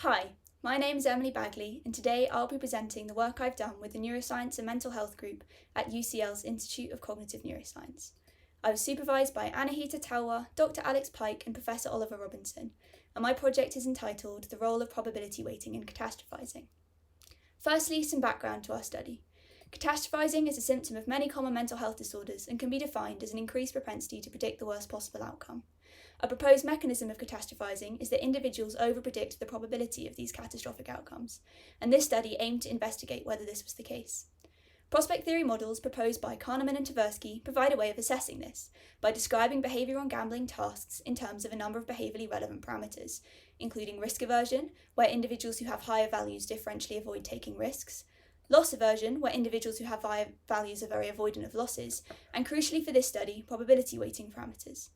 Hi, my name is Emily Bagley, and today I'll be presenting the work I've done with the Neuroscience and Mental Health group at UCL's Institute of Cognitive Neuroscience. I was supervised by Anahita Talwar, Dr. Alex Pike, and Professor Oliver Robinson, and my project is entitled The Role of Probability Weighting in Catastrophizing. Firstly, some background to our study. Catastrophizing is a symptom of many common mental health disorders and can be defined as an increased propensity to predict the worst possible outcome. A proposed mechanism of catastrophizing is that individuals overpredict the probability of these catastrophic outcomes, and this study aimed to investigate whether this was the case. Prospect theory models proposed by Kahneman and Tversky provide a way of assessing this by describing behaviour on gambling tasks in terms of a number of behaviourally relevant parameters, including risk aversion, where individuals who have higher values differentially avoid taking risks, loss aversion, where individuals who have higher values are very avoidant of losses, and crucially for this study, probability weighting parameters.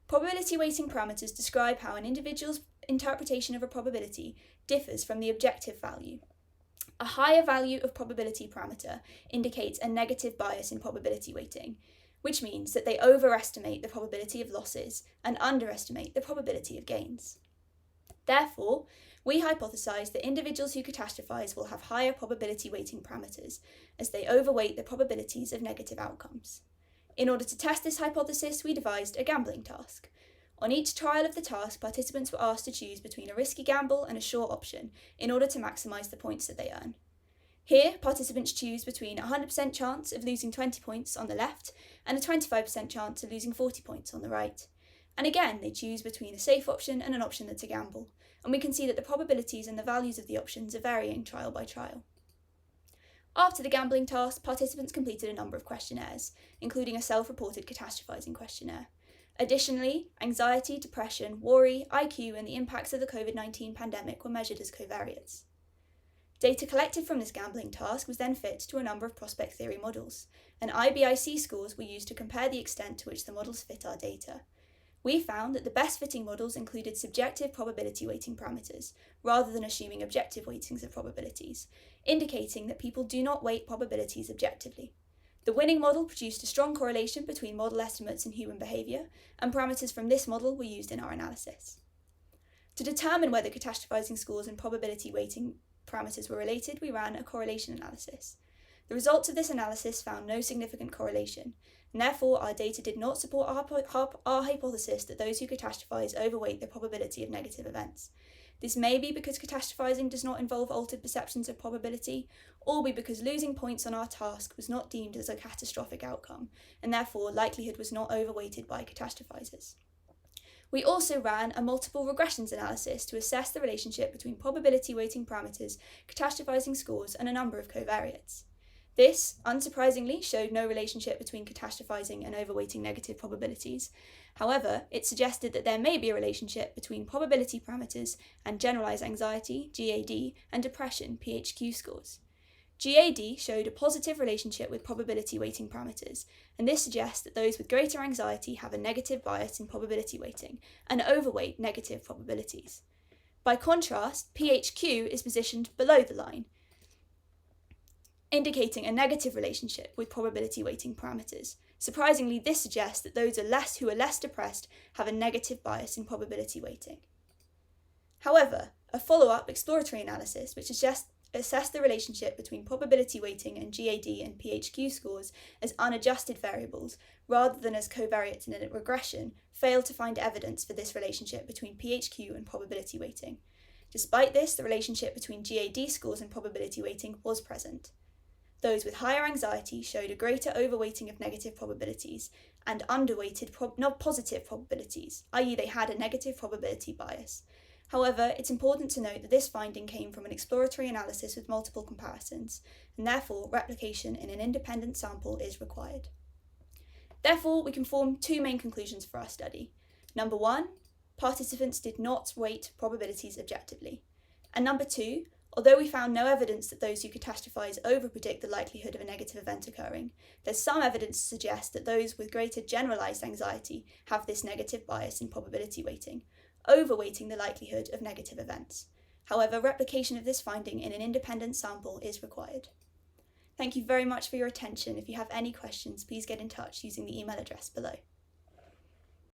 Probability weighting parameters describe how an individual's interpretation of a probability differs from the objective value. A higher value of probability parameter indicates a negative bias in probability weighting, which means that they overestimate the probability of losses and underestimate the probability of gains. Therefore, we hypothesize that individuals who catastrophize will have higher probability weighting parameters as they overweight the probabilities of negative outcomes. In order to test this hypothesis, we devised a gambling task. On each trial of the task, participants were asked to choose between a risky gamble and a sure option in order to maximise the points that they earn. Here, participants choose between a 100% chance of losing 20 points on the left and a 25% chance of losing 40 points on the right. And again, they choose between a safe option and an option that's a gamble, and we can see that the probabilities and the values of the options are varying trial by trial. After the gambling task, participants completed a number of questionnaires, including a self-reported catastrophizing questionnaire. Additionally, anxiety, depression, worry, IQ, and the impacts of the COVID-19 pandemic were measured as covariates. Data collected from this gambling task was then fit to a number of prospect theory models, and IBIC scores were used to compare the extent to which the models fit our data. We found that the best fitting models included subjective probability weighting parameters, rather than assuming objective weightings of probabilities, indicating that people do not weight probabilities objectively. The winning model produced a strong correlation between model estimates and human behaviour, and parameters from this model were used in our analysis. To determine whether catastrophizing scores and probability weighting parameters were related, we ran a correlation analysis. The results of this analysis found no significant correlation, and therefore our data did not support our hypothesis that those who catastrophize overweight the probability of negative events. This may be because catastrophizing does not involve altered perceptions of probability, or be because losing points on our task was not deemed as a catastrophic outcome, and therefore likelihood was not overweighted by catastrophizers. We also ran a multiple regressions analysis to assess the relationship between probability weighting parameters, catastrophizing scores, and a number of covariates. This, unsurprisingly, showed no relationship between catastrophizing and overweighting negative probabilities. However, it suggested that there may be a relationship between probability parameters and generalized anxiety, GAD, and depression, PHQ scores. GAD showed a positive relationship with probability weighting parameters, and this suggests that those with greater anxiety have a negative bias in probability weighting and overweight negative probabilities. By contrast, PHQ is positioned below the line, indicating a negative relationship with probability weighting parameters. Surprisingly, this suggests that those who are less depressed have a negative bias in probability weighting. However, a follow-up exploratory analysis, which assessed the relationship between probability weighting and GAD and PHQ scores as unadjusted variables, rather than as covariates in a regression, failed to find evidence for this relationship between PHQ and probability weighting. Despite this, the relationship between GAD scores and probability weighting was present. Those with higher anxiety showed a greater overweighting of negative probabilities and underweighted positive probabilities, i.e. they had a negative probability bias. However, it's important to note that this finding came from an exploratory analysis with multiple comparisons, and therefore replication in an independent sample is required. Therefore, we can form two main conclusions for our study. Number one, participants did not weight probabilities objectively. And number two, although we found no evidence that those who catastrophize overpredict the likelihood of a negative event occurring, there's some evidence to suggest that those with greater generalized anxiety have this negative bias in probability weighting, overweighting the likelihood of negative events. However, replication of this finding in an independent sample is required. Thank you very much for your attention. If you have any questions, please get in touch using the email address below.